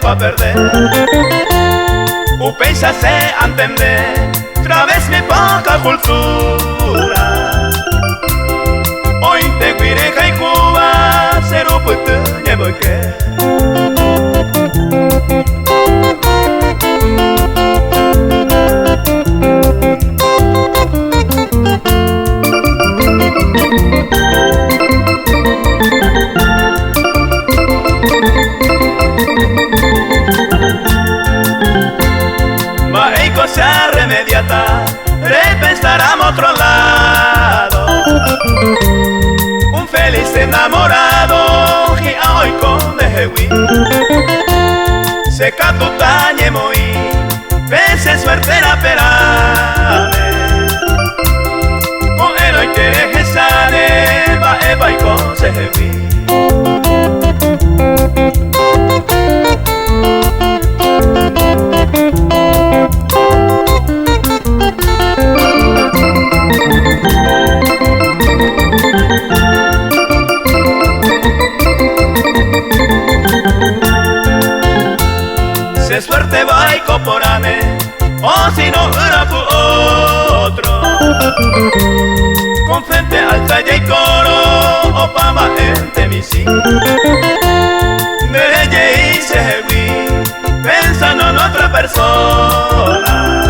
va a perder. Pensa se entender, través mi poca cultura. Hoy te guiré que Cuba, ser un puto llevo que. Cosa remediata, repensaremos otro lado. Un feliz enamorado que hoy con Ejewi se catutañe muy, pese suerte la perane. Con el hoy te deje sane, va eva y con Ejewi. Se suerte va y coporane, o si no era tu otro. Con frente alta y coro, o pa' más gente mi sí. De ella y se vi, pensando en otra persona.